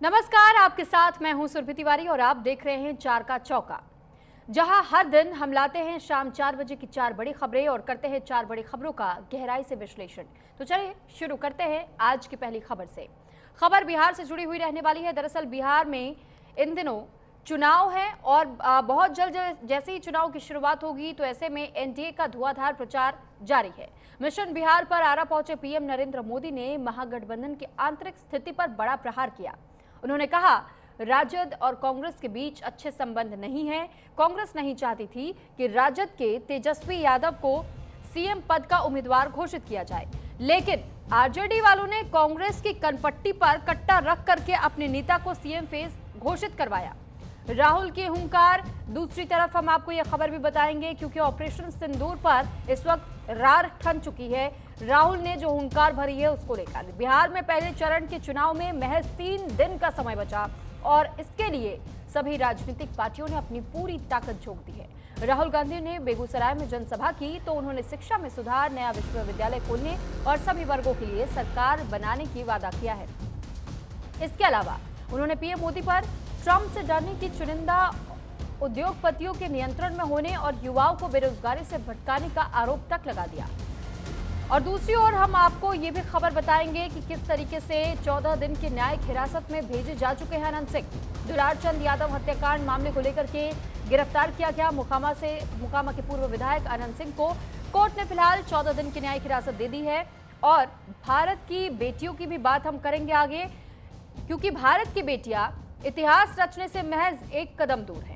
नमस्कार, आपके साथ मैं हूं सुरभि तिवारी और आप देख रहे हैं चार का चौका, जहां हर दिन हम लाते हैं शाम 4 बजे की 4 बड़ी खबरें और करते हैं 4 बड़ी खबरों का गहराई से विश्लेषण। तो चलिए शुरू करते हैं आज की पहली खबर से। खबर बिहार से जुड़ी हुई रहने वाली है। दरअसल बिहार में इन दिनों चुनाव है और बहुत जल्द जैसे ही चुनाव की शुरुआत होगी तो ऐसे में एनडीए का धुआंधार प्रचार जारी है। मिशन बिहार पर आरा पहुंचे पीएम नरेंद्र मोदी ने महागठबंधन की आंतरिक स्थिति पर बड़ा प्रहार किया। उन्होंने कहा, राजद और कांग्रेस के बीच अच्छे संबंध नहीं है। कांग्रेस नहीं चाहती थी कि राजद के तेजस्वी यादव को सीएम पद का उम्मीदवार घोषित किया जाए, लेकिन आरजेडी वालों ने कांग्रेस की कनपट्टी पर कट्टा रख करके अपने नेता को सीएम फेस घोषित करवाया। राहुल की हुंकार। दूसरी तरफ हम आपको यह खबर भी बताएंगे क्योंकि ऑपरेशन सिंदूर पर इस वक्त रार ठन चुकी है। राहुल ने जो हुंकार भरी है उसको लेकर बिहार में पहले चरण के चुनाव में महज 3 दिन का समय बचा और इसके लिए सभी राजनीतिक पार्टियों ने अपनी पूरी ताकत झोंक दी है। राहुल गांधी ने बेगूसराय में जनसभा की तो उन्होंने शिक्षा में सुधार, नया विश्वविद्यालय खोलने और सभी वर्गों के लिए सरकार बनाने की वादा किया है। इसके अलावा उन्होंने पीएम मोदी पर ट्रंप से डरने की चुनिंदा उद्योगपतियों के नियंत्रण में होने और युवाओं को बेरोजगारी से भटकाने का आरोप तक लगा दिया। और दूसरी ओर हम आपको ये भी खबर बताएंगे कि किस तरीके से 14 दिन की न्यायिक हिरासत में भेजे जा चुके हैं अनंत सिंह। दुलारचंद यादव हत्याकांड मामले को लेकर के गिरफ्तार किया गया मोकामा के पूर्व विधायक अनंत सिंह को कोर्ट ने फिलहाल 14 दिन की न्यायिक हिरासत दे दी है। और भारत की बेटियों की भी बात हम करेंगे आगे, क्योंकि भारत की बेटियां इतिहास रचने से महज एक कदम दूर है।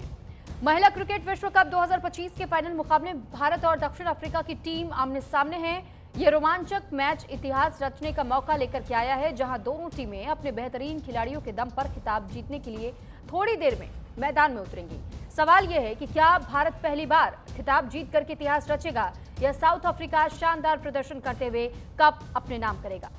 महिला क्रिकेट विश्व कप 2025 के फाइनल मुकाबले भारत और दक्षिण अफ्रीका की टीम आमने सामने है। यह रोमांचक मैच इतिहास रचने का मौका लेकर के आया है, जहां दोनों टीमें अपने बेहतरीन खिलाड़ियों के दम पर खिताब जीतने के लिए थोड़ी देर में मैदान में उतरेंगी। सवाल यह है कि क्या भारत पहली बार खिताब जीत करके इतिहास रचेगा या साउथ अफ्रीका शानदार प्रदर्शन करते हुए कप अपने नाम करेगा।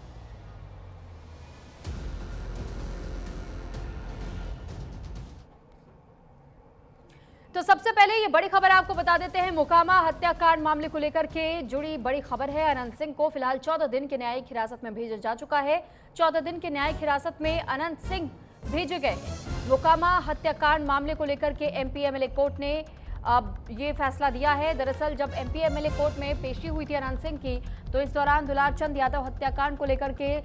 तो सबसे पहले ये बड़ी खबर आपको बता देते हैं। मोकामा हत्याकांड मामले को लेकर के जुड़ी बड़ी खबर है। अनंत सिंह को फिलहाल 14 दिन की न्यायिक हिरासत में भेजा जा चुका है। 14 दिन की न्यायिक हिरासत में अनंत सिंह भेजे गए। मोकामा हत्याकांड मामले को लेकर के एमपी एमएलए कोर्ट ने अब ये फैसला दिया है। दरअसल जब एमपी एमएलए कोर्ट में पेशी हुई थी अनंत सिंह की, तो इस दौरान दुलारचंद यादव हत्याकांड को लेकर के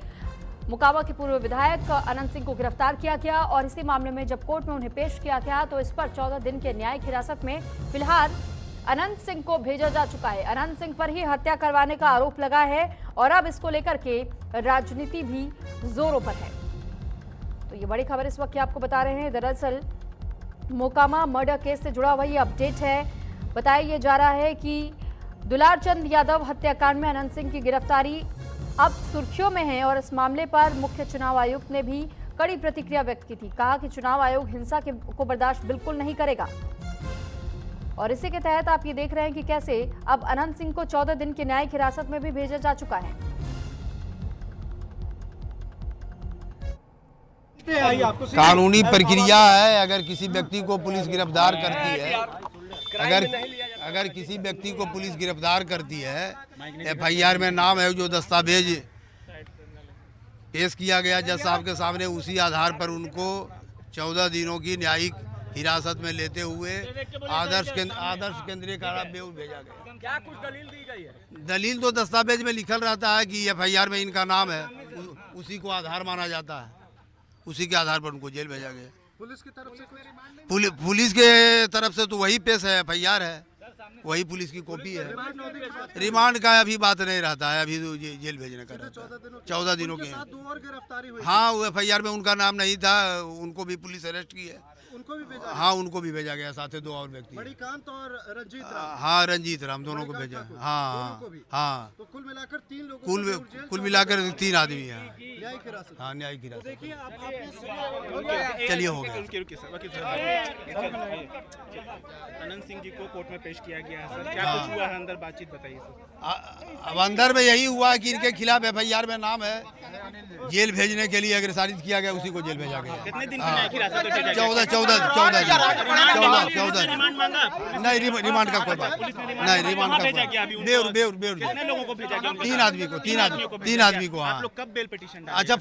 मोकामा के पूर्व विधायक अनंत सिंह को गिरफ्तार किया गया और इसी मामले में जब कोर्ट में उन्हें पेश किया गया तो इस पर 14 दिन के न्यायिक हिरासत में फिलहाल अनंत सिंह को भेजा जा चुका है। अनंत सिंह पर ही हत्या करवाने का आरोप लगा है और अब इसको लेकर के राजनीति भी जोरों पर है। तो ये बड़ी खबर इस वक्त की आपको बता रहे हैं। दरअसल मोकामा मर्डर केस से जुड़ा हुआ ये अपडेट है। बताया जा रहा है कि दुलारचंद यादव हत्याकांड में अनंत सिंह की गिरफ्तारी अब सुर्खियों में है और इस मामले पर मुख्य चुनाव आयुक्त ने भी कड़ी प्रतिक्रिया व्यक्त की थी। कहा कि चुनाव आयोग हिंसा को बर्दाश्त बिल्कुल नहीं करेगा। और इसी के तहत आप ये देख रहे हैं कि कैसे अब अनंत सिंह को 14 दिन की न्यायिक हिरासत में भी भेजा जा चुका है। कानूनी प्रक्रिया है। अगर किसी व्यक्ति को पुलिस गिरफ्तार करती है, अगर किसी व्यक्ति को पुलिस गिरफ्तार करती है, एफआईआर में नाम है, जो दस्तावेज पेश किया गया जज साहब के सामने, उसी आधार पर उनको 14 दिनों की न्यायिक हिरासत में लेते हुए आदर्श केंद्रीय कारा भेजा गया। क्या कुछ दलील दी गई है? दलील तो दस्तावेज में लिखल रहता है कि एफआईआर में इनका नाम है, उसी को आधार माना जाता है। उसी के आधार पर उनको जेल भेजा गया। पुलिस की तरफ से पुलिस के तरफ से तो वही पेश है, एफआईआर है, वही पुलिस की कॉपी है। रिमांड का अभी बात नहीं रहता है, अभी तो जेल भेजने का रहता है। 14 दिनों के। हाँ, वो एफआईआर में उनका नाम नहीं था, उनको भी पुलिस अरेस्ट की है। उनको भी भेजा? हाँ, उनको भी भेजा गया, साथ ही 2 और व्यक्ति। मणिकांत और रंजीत राम। हाँ, रंजीत राम दोनों को भेजा। हाँ हाँ, तो कुल मिलाकर 3 लोग, कुल मिलाकर 3 आदमी हैं। न्यायिक हिरासत। हाँ, न्यायिक हिरासत। देखिए चलिए हो गया। अनंत सिंह जी को कोर्ट में पेश किया गया है सर, क्या कुछ हुआ है अंदर, बातचीत बताइए सर। अब अंदर में यही हुआ कि इनके खिलाफ एफआईआर में नाम है, जेल भेजने के लिए अग्रसारित किया गया, उसी को जेल भेजा गया। कितने दिन की न्यायिक हिरासत में भेजा गया? 14 रिमांड मांगा? नहीं, रिमांड का कोई बात नहीं। रिमांड का बेउर कितने लोगों को भेजा गया? 3 आदमी को। 3 आदमी को। हाँ। आप लोग कब बेल पिटीशन? अच्छा,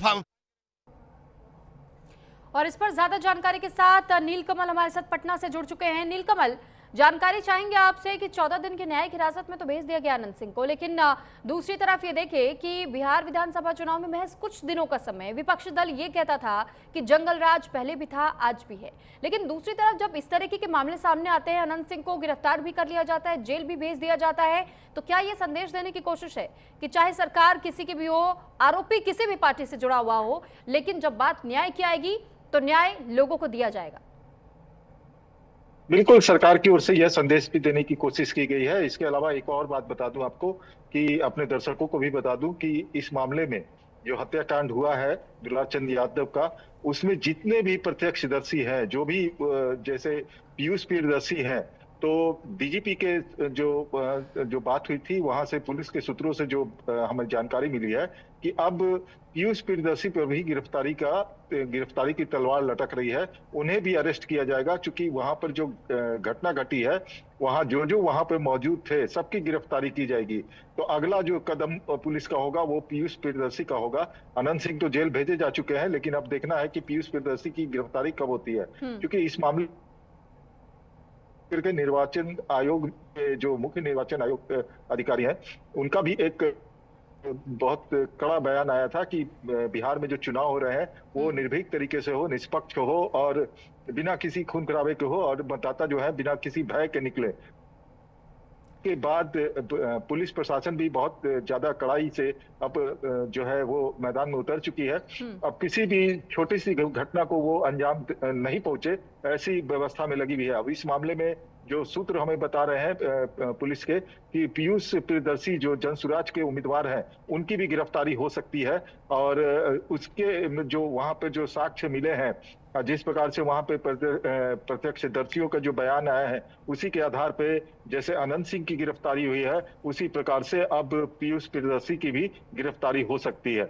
और इस पर ज्यादा जानकारी के साथ नीलकमल हमारे साथ पटना से जुड़ चुके हैं। नीलकमल, जानकारी चाहेंगे आपसे कि 14 दिन की न्यायिक हिरासत में तो भेज दिया गया अनंत सिंह को, लेकिन दूसरी तरफ ये देखें कि बिहार विधानसभा चुनाव में महज कुछ दिनों का समय, विपक्षी दल ये कहता था कि जंगल राज पहले भी था, आज भी है, लेकिन दूसरी तरफ जब इस तरीके के मामले सामने आते हैं, अनंत सिंह को गिरफ्तार भी कर लिया जाता है, जेल भी भेज दिया जाता है, तो क्या ये संदेश देने की कोशिश है कि चाहे सरकार किसी की भी हो, आरोपी किसी भी पार्टी से जुड़ा हुआ हो, लेकिन जब बात न्याय की आएगी तो न्याय लोगों को दिया जाएगा? बिल्कुल, सरकार की ओर से यह संदेश भी देने की कोशिश की गई है। इसके अलावा एक और बात बता दूं आपको कि अपने दर्शकों को भी बता दूं कि इस मामले में जो हत्याकांड हुआ है दुलार चंद यादव का, उसमें जितने भी प्रत्यक्षदर्शी हैं, जो भी जैसे पीयूष प्रियदर्शी हैं, तो डीजीपी के जो बात हुई थी, वहां से पुलिस के सूत्रों से जो हमें जानकारी मिली है कि अब पीयूष प्रियदर्शी पर भी गिरफ्तारी की तलवार लटक रही है। उन्हें भी अरेस्ट किया जाएगा, क्योंकि वहां पर जो घटना घटी है, वहां जो वहां पर मौजूद थे, सबकी गिरफ्तारी की जाएगी। तो अगला जो कदम पुलिस का होगा वो पीयूष प्रियदर्शी का होगा। अनंत सिंह तो जेल भेजे जा चुके हैं, लेकिन अब देखना है कि पीयूष प्रियदर्शी की गिरफ्तारी कब होती है, क्योंकि इस मामले के निर्वाचन आयोग के जो मुख्य निर्वाचन आयोग अधिकारी हैं, उनका भी एक बहुत कड़ा बयान आया था कि बिहार में जो चुनाव हो रहे हैं वो निर्भीक तरीके से हो, निष्पक्ष हो और बिना किसी खून खराबे के हो, और मतदाता जो है बिना किसी भय के निकले। के बाद पुलिस प्रशासन भी बहुत ज्यादा कड़ाई से अब जो है वो मैदान में उतर चुकी है। अब किसी भी छोटी सी घटना को वो अंजाम नहीं पहुंचे, ऐसी व्यवस्था में लगी हुई है। अब इस मामले में जो सूत्र हमें बता रहे हैं पुलिस के कि पीयूष प्रियदर्शी जो जनसुराज के उम्मीदवार हैं, उनकी भी गिरफ्तारी हो सकती है। और उसके जो वहां पे जो साक्ष्य मिले हैं, जिस प्रकार से वहां पे प्रत्यक्षदर्शियों का जो बयान आया है, उसी के आधार पे जैसे अनंत सिंह की गिरफ्तारी हुई है, उसी प्रकार से अब पीयूष प्रियदर्शी की भी गिरफ्तारी हो सकती है।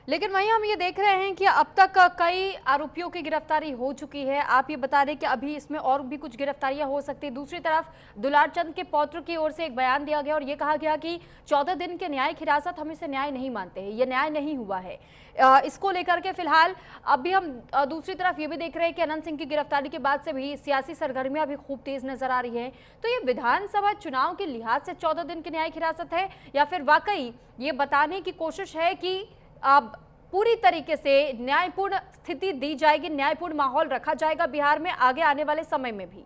लेकिन वहीं हम ये देख रहे हैं कि अब तक कई आरोपियों की गिरफ्तारी हो चुकी है। आप ये बता रहे हैं कि अभी इसमें और भी कुछ गिरफ्तारियां हो सकती है। दूसरी तरफ दुलार चंद के पौत्र की ओर से एक बयान दिया गया और ये कहा गया कि 14 दिन के न्यायिक हिरासत हम इसे न्याय नहीं मानते हैं, ये न्याय नहीं हुआ है। इसको लेकर के फिलहाल अभी हम दूसरी तरफ ये भी देख रहे हैं कि अनंत सिंह की गिरफ्तारी के बाद से भी सियासी सरगर्मियां भी खूब तेज नजर आ रही है। तो ये विधानसभा चुनाव के लिहाज से 14 दिन की न्यायिक हिरासत है, या फिर वाकई ये बताने की कोशिश है कि अब पूरी तरीके से न्यायपूर्ण स्थिति दी जाएगी, न्यायपूर्ण माहौल रखा जाएगा बिहार में आगे आने वाले समय में भी?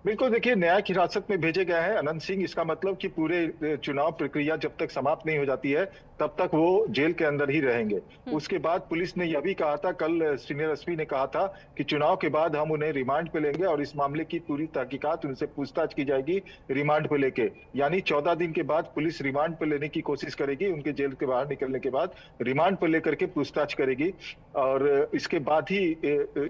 बिल्कुल, देखिए, न्यायिक हिरासत में भेजे गए हैं अनंत सिंह। इसका मतलब कि पूरे चुनाव प्रक्रिया जब तक समाप्त नहीं हो जाती है तब तक वो जेल के अंदर ही रहेंगे। उसके बाद पुलिस ने यह भी कहा था, कल सीनियर एसपी ने कहा था कि चुनाव के बाद हम उन्हें रिमांड पे लेंगे और इस मामले की पूरी तहकीकात, उनसे पूछताछ की जाएगी रिमांड पे लेके। यानी 14 दिन के बाद पुलिस रिमांड पे लेने की कोशिश करेगी, उनके जेल के बाहर निकलने के बाद रिमांड पे लेकर के पूछताछ करेगी, और इसके बाद ही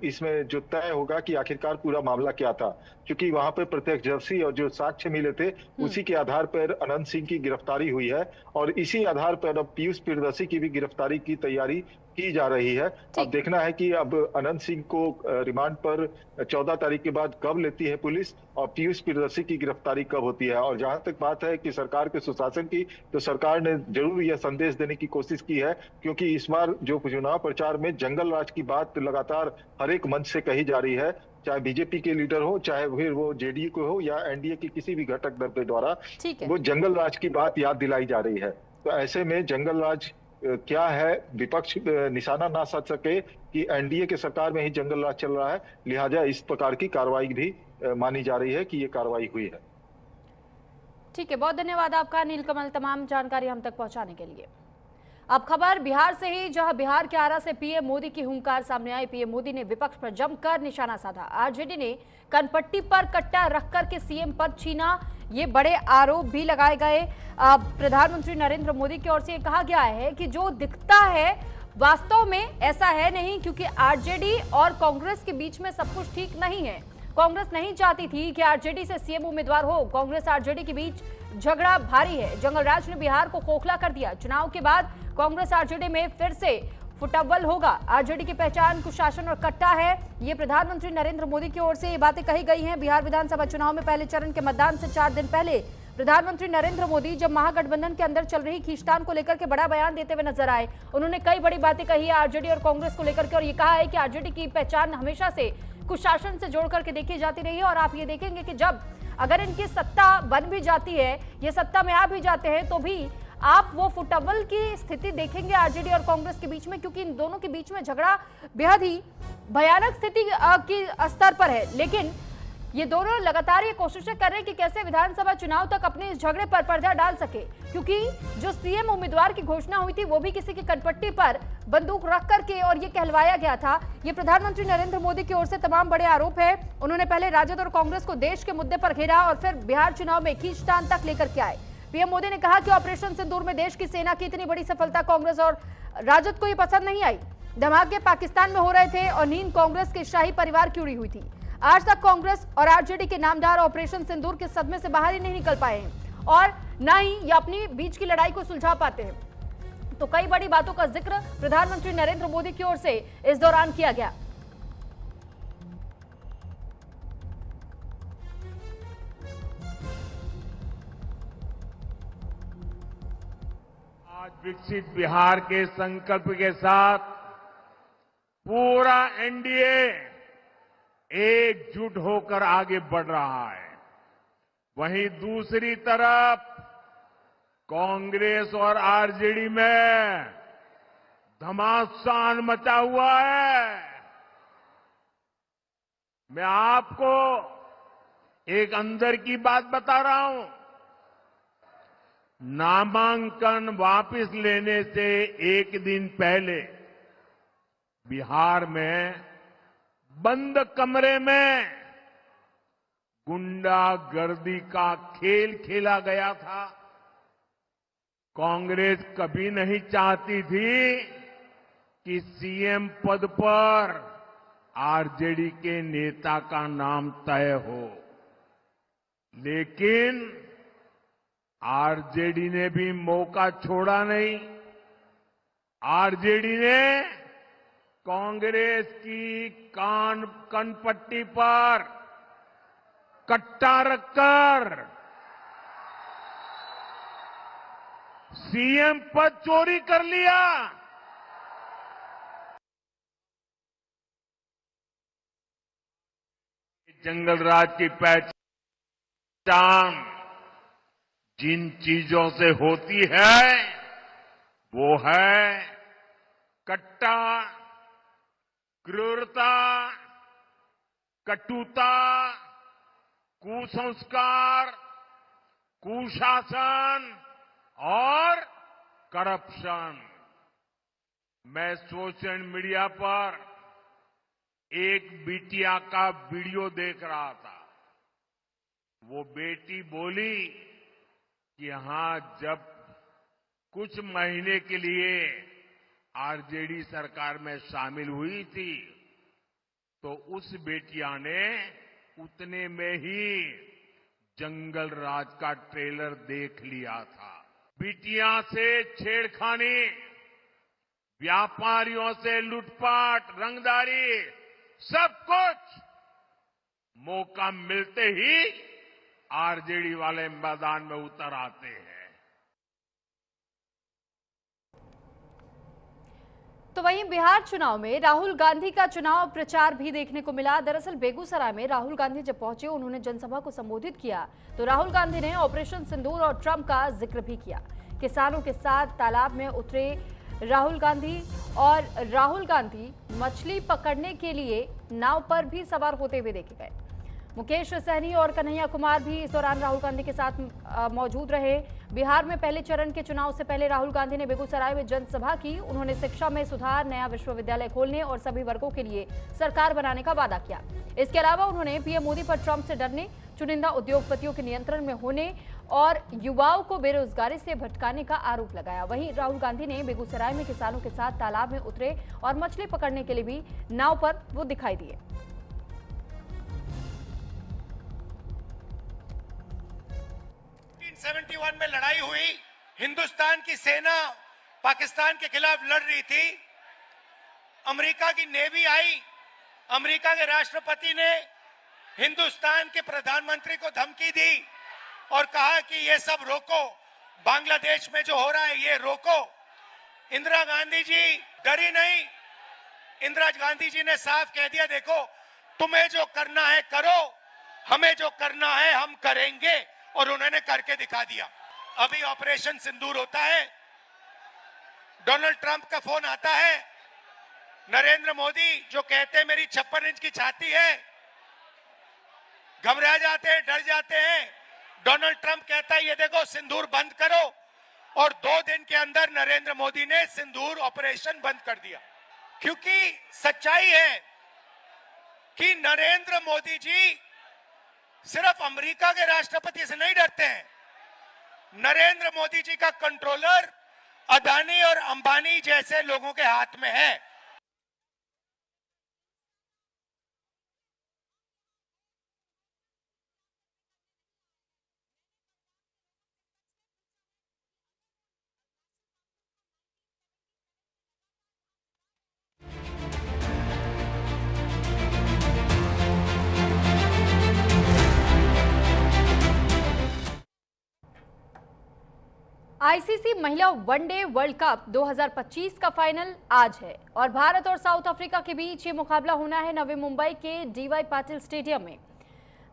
इसमें जो तय होगा कि आखिरकार पूरा मामला क्या था। क्योंकि वहां पर प्रत्यक्षदर्शी और जो साक्ष्य मिले थे, उसी के आधार पर अनंत सिंह की गिरफ्तारी हुई है, और इसी आधार पर अब पीयूष प्रियदर्शी की भी गिरफ्तारी की तैयारी की जा रही है। अब देखना है कि अब अनंत सिंह को रिमांड पर 14 तारीख के बाद कब लेती है पुलिस, और पीयूष प्रियदर्शी की गिरफ्तारी कब होती है। और जहां तक बात है कि सरकार के सुशासन की, तो सरकार ने जरूर यह संदेश देने की कोशिश की है, क्योंकि इस बार जो चुनाव प्रचार में जंगल राज की बात लगातार हर एक मंच से कही जा रही है, चाहे बीजेपी के लीडर हो, चाहे फिर वो जेडीयू को हो, या एनडीए की किसी भी घटक दल के द्वारा वो जंगल राज की बात याद दिलाई जा रही है। तो ऐसे में जंगल राज क्या है, विपक्ष निशाना ना साध सके कि एनडीए के सरकार में ही जंगल राज चल रहा है, लिहाजा इस प्रकार की कार्रवाई भी मानी जा रही है कि ये कार्रवाई हुई है। ठीक है, बहुत धन्यवाद आपका नीलकमल, तमाम जानकारी हम तक पहुंचाने के लिए। अब खबर बिहार से ही, जहां बिहार के आरा से पीएम मोदी की हुंकार सामने आई। पीएम मोदी ने विपक्ष पर जमकर निशाना साधा। आरजेडी ने कनपट्टी पर कट्टा रखकर के सीएम पद छीना, ये बड़े आरोप भी लगाए गए। प्रधानमंत्री नरेंद्र मोदी की ओर से कहा गया है कि जो दिखता है वास्तव में ऐसा है नहीं, क्योंकि आरजेडी और कांग्रेस के बीच में सब कुछ ठीक नहीं है। कांग्रेस नहीं चाहती थी कि आरजेडी से सीएम उम्मीदवार हो। कांग्रेस आरजेडी के बीच झगड़ा भारी है। जंगल राज ने बिहार को खोखला कर दिया। चुनाव के बाद कांग्रेस आरजेडी में फिर से फुटअव्वल होगा। आरजेडी की पहचान कुशासन और कट्टा है। ये प्रधानमंत्री नरेंद्र मोदी की ओर से ये बातें कही गई हैं। बिहार विधानसभा चुनाव में पहले चरण के मतदान से 4 दिन पहले प्रधानमंत्री नरेंद्र मोदी जब महागठबंधन के अंदर चल रही खींचतान को लेकर के बड़ा बयान देते हुए नजर आए। उन्होंने कई बड़ी बातें कही है आरजेडी और कांग्रेस को लेकर के, और ये कहा है कि आरजेडी की पहचान हमेशा से कुशासन से जोड़ करके देखी जाती रही है। और आप ये देखेंगे कि जब अगर इनकी सत्ता बन भी जाती है, ये सत्ता में आ भी जाते हैं, तो भी आप वो फुटबॉल की स्थिति देखेंगे आरजेडी और कांग्रेस के बीच में, क्योंकि इन दोनों के बीच में झगड़ा बेहद ही भयानक स्थिति की स्तर पर है। लेकिन ये दोनों लगातार ये कोशिशें कर रहे हैं कि कैसे विधानसभा चुनाव तक अपने इस झगड़े पर पर्दा डाल सके, क्योंकि जो सीएम उम्मीदवार की घोषणा हुई थी वो भी किसी की कनपट्टी पर बंदूक रख करके और ये कहलवाया गया था। ये प्रधानमंत्री नरेंद्र मोदी की ओर से तमाम बड़े आरोप है। उन्होंने पहले राजद और कांग्रेस को देश के मुद्दे पर घेरा और फिर बिहार चुनाव में खींचतान तक लेकर के आए। पीएम मोदी ने कहा कि ऑपरेशन सिंदूर में देश की सेना की इतनी बड़ी सफलता कांग्रेस और राजद को ये पसंद नहीं आई। धमाके पाकिस्तान में हो रहे थे और नींद कांग्रेस के शाही परिवार की उड़ी हुई थी। आज तक कांग्रेस और आरजेडी के नामदार ऑपरेशन सिंदूर के सदमे से बाहर ही नहीं निकल पाए हैं और न ही ये अपनी बीच की लड़ाई को सुलझा पाते हैं। तो कई बड़ी बातों का जिक्र प्रधानमंत्री नरेंद्र मोदी की ओर से इस दौरान किया गया। आज विकसित बिहार के संकल्प के साथ पूरा एनडीए एकजुट होकर आगे बढ़ रहा है। वहीं दूसरी तरफ कांग्रेस और आरजेडी में घमासान मचा हुआ है। मैं आपको एक अंदर की बात बता रहा हूं। नामांकन वापस लेने से एक दिन पहले बिहार में बंद कमरे में गुंडागर्दी का खेल खेला गया था। कांग्रेस कभी नहीं चाहती थी कि सीएम पद पर आरजेडी के नेता का नाम तय हो, लेकिन आरजेडी ने भी मौका छोड़ा नहीं। आरजेडी ने कांग्रेस की कनपट्टी पर कट्टा रखकर सीएम पद चोरी कर लिया। जंगल राज की पहचान जिन चीजों से होती है वो है कट्टा, क्रूरता, कटुता, कुसंस्कार, कुशासन और करप्शन। मैं सोशल मीडिया पर एक बिटिया का वीडियो देख रहा था। वो बेटी बोली कि हाँ, जब कुछ महीने के लिए आरजेडी सरकार में शामिल हुई थी तो उस बेटिया ने उतने में ही जंगल राज का ट्रेलर देख लिया था। बिटिया से छेड़खानी, व्यापारियों से लूटपाट, रंगदारी, सब कुछ मौका मिलते ही आरजेडी वाले मैदान में उतर आते हैं। तो वहीं बिहार चुनाव में राहुल गांधी का चुनाव प्रचार भी देखने को मिला। दरअसल बेगूसराय में राहुल गांधी जब पहुंचे, उन्होंने जनसभा को संबोधित किया तो राहुल गांधी ने ऑपरेशन सिंदूर और ट्रंप का जिक्र भी किया। किसानों के साथ तालाब में उतरे राहुल गांधी मछली पकड़ने के लिए नाव पर भी सवार होते हुए देखे गए। मुकेश सहनी और कन्हैया कुमार भी इस दौरान राहुल गांधी के साथ मौजूद रहे। बिहार में पहले चरण के चुनाव से पहले राहुल गांधी ने बेगूसराय में जनसभा की। उन्होंने शिक्षा में सुधार, नया विश्वविद्यालय खोलने और सभी वर्गों के लिए सरकार बनाने का वादा किया। इसके अलावा उन्होंने पीएम मोदी पर ट्रंप से डरने, चुनिंदा उद्योगपतियों के नियंत्रण में होने और युवाओं को बेरोजगारी से भटकाने का आरोप लगाया। वहीं राहुल गांधी ने बेगूसराय में किसानों के साथ तालाब में उतरे और मछली पकड़ने के लिए भी नाव पर वो दिखाई दिए। 1971 में लड़ाई हुई, हिंदुस्तान की सेना पाकिस्तान के खिलाफ लड़ रही थी। अमेरिका की नेवी आई, अमेरिका के राष्ट्रपति ने हिंदुस्तान के प्रधानमंत्री को धमकी दी और कहा कि ये सब रोको, बांग्लादेश में जो हो रहा है ये रोको। इंदिरा गांधी जी डरी नहीं। इंदिरा गांधी जी ने साफ कह दिया, देखो तुम्हें जो करना है करो, हमें जो करना है हम करेंगे, और उन्होंने करके दिखा दिया। अभी ऑपरेशन सिंदूर होता है, डोनाल्ड ट्रंप का फोन आता है, नरेंद्र मोदी जो कहते हैं मेरी 56 इंच की छाती है, घबरा जाते हैं, डर जाते हैं। डोनाल्ड ट्रंप कहता है ये देखो सिंदूर बंद करो, और 2 दिन के अंदर नरेंद्र मोदी ने सिंदूर ऑपरेशन बंद कर दिया। क्योंकि सच्चाई है कि नरेंद्र मोदी जी सिर्फ अमेरिका के राष्ट्रपति से नहीं डरते हैं। नरेंद्र मोदी जी का कंट्रोलर अदानी और अंबानी जैसे लोगों के हाथ में है। आईसीसी महिला वनडे वर्ल्ड कप 2025 का फाइनल आज है और भारत और साउथ अफ्रीका के बीच ये मुकाबला होना है नवी मुंबई के डीवाई पाटिल स्टेडियम में।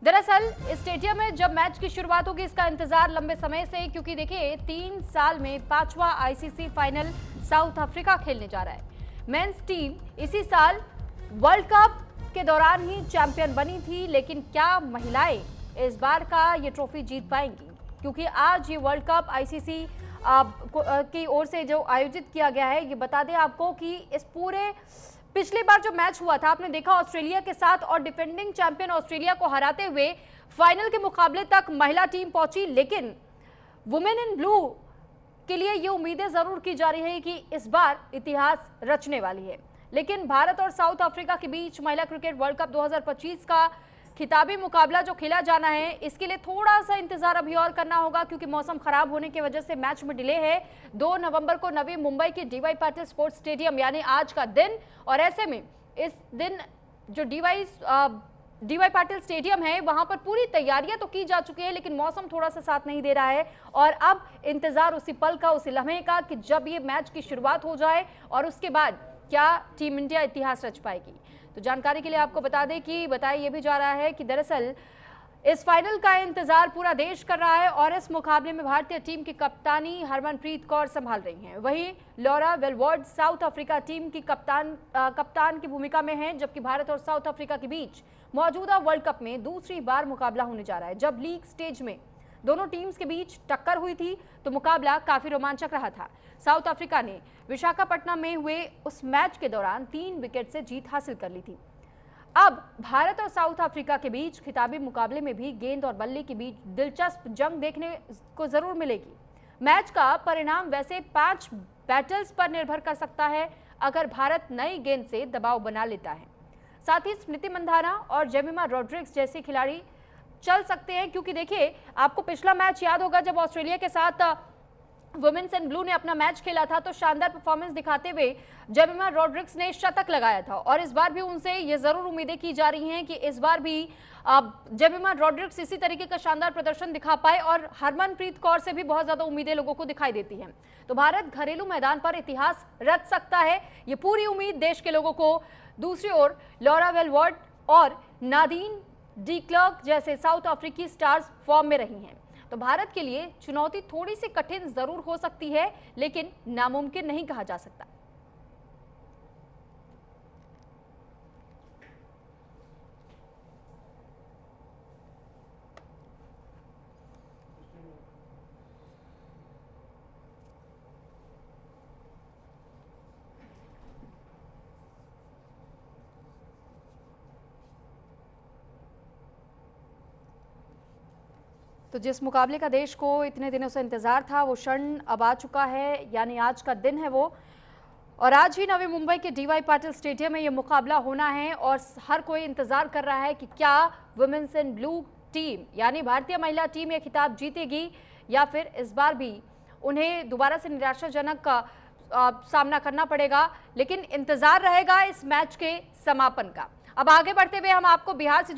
दरअसल इस स्टेडियम में जब मैच की शुरुआत होगी इसका इंतजार लंबे समय से, क्योंकि देखिए 3 साल में 5वां आईसीसी फाइनल साउथ अफ्रीका खेलने जा रहा है। मेंस टीम इसी साल वर्ल्ड कप के दौरान ही चैंपियन बनी थी, लेकिन क्या महिलाएं इस बार का ये ट्रॉफी जीत पाएंगी? क्योंकि आज ये वर्ल्ड कप आईसीसी की ओर से जो आयोजित किया गया है, ये बता दें आपको कि इस पूरे पिछली बार जो मैच हुआ था आपने देखा ऑस्ट्रेलिया के साथ, और डिफेंडिंग चैंपियन ऑस्ट्रेलिया को हराते हुए फाइनल के मुकाबले तक महिला टीम पहुंची। लेकिन वुमेन इन ब्लू के लिए ये उम्मीदें जरूर की जा रही है कि इस बार इतिहास रचने वाली है। लेकिन भारत और साउथ अफ्रीका के बीच महिला क्रिकेट वर्ल्ड कप 2025 का खिताबी मुकाबला जो खेला जाना है, इसके लिए थोड़ा सा इंतजार अभी और करना होगा, क्योंकि मौसम खराब होने की वजह से मैच में डिले है। 2 नवंबर को नवी मुंबई के डीवाई पाटिल स्पोर्ट्स स्टेडियम यानी आज का दिन, और ऐसे में इस दिन जो डीवाई पाटिल स्टेडियम है वहां पर पूरी तैयारियां तो की जा चुकी है, लेकिन मौसम थोड़ा सा साथ नहीं दे रहा है। और अब इंतजार उसी पल का, उसी लम्हे का कि जब ये मैच की शुरुआत हो जाए और उसके बाद क्या टीम इंडिया इतिहास रच पाएगी। तो जानकारी के लिए आपको बता दें कि बताया ये भी जा रहा है कि दरअसल इस फाइनल का इंतजार पूरा देश कर रहा है और इस मुकाबले में भारतीय टीम की कप्तानी हरमनप्रीत कौर संभाल रही हैं। वहीं लॉरा वेलवॉर्ड साउथ अफ्रीका टीम की कप्तान की भूमिका में हैं, जबकि भारत और साउथ अफ्रीका के बीच मौजूदा वर्ल्ड कप में दूसरी बार मुकाबला होने जा रहा है। जब लीग स्टेज में दोनों टीम्स के बीच टक्कर हुई थी तो मुकाबला काफी रोमांचक रहा था। साउथ अफ्रीका ने विशाखापट्टनम में हुए उस मैच के दौरान 3 विकेट से जीत हासिल कर ली थी। अब भारत और साउथ अफ्रीका के बीच खिताबी मुकाबले में भी गेंद और बल्ले के बीच दिलचस्प जंग देखने को जरूर मिलेगी। मैच का परिणाम वैसे 5 बैटल्स पर निर्भर कर सकता है अगर भारत नई गेंद से दबाव बना लेता है। साथ ही स्मृति मंधाना और जेमिमा रॉड्रिग्स जैसे खिलाड़ी चल सकते हैं, क्योंकि देखिए आपको पिछला मैच याद होगा जब ऑस्ट्रेलिया के साथ वुमेन्स इन ब्लू ने अपना मैच खेला था तो शानदार परफॉर्मेंस दिखाते हुए जेमिमा रॉड्रिग्स ने शतक लगाया था, और इस बार भी उनसे ये जरूर उम्मीदें की जा रही हैं कि इस बार भी जेमिमा रॉड्रिग्स इसी तरीके का शानदार प्रदर्शन दिखा पाए, और हरमनप्रीत कौर से भी बहुत ज्यादा उम्मीदें लोगों को दिखाई देती हैं। तो भारत घरेलू मैदान पर इतिहास रच सकता है, ये पूरी उम्मीद देश के लोगों को। दूसरी ओर लॉरा वेलवॉर्ड और नादीन डी क्लर्क जैसे साउथ अफ्रीकी स्टार्स फॉर्म में रही हैं। तो भारत के लिए चुनौती थोड़ी सी कठिन जरूर हो सकती है, लेकिन नामुमकिन नहीं कहा जा सकता। तो जिस मुकाबले का देश को इतने दिनों से इंतजार था वो क्षण अब आ चुका है, यानी आज का दिन है वो, और आज ही नवी मुंबई के डीवाई पाटिल स्टेडियम में ये मुकाबला होना है। और हर कोई इंतजार कर रहा है कि क्या वुमेन्स इन ब्लू टीम यानी भारतीय महिला टीम ये खिताब जीतेगी या फिर इस बार भी उन्हें दोबारा से निराशाजनक का सामना करना पड़ेगा। लेकिन इंतजार रहेगा इस मैच के समापन का। अब आगे बढ़ते हुए हम आपको बिहार से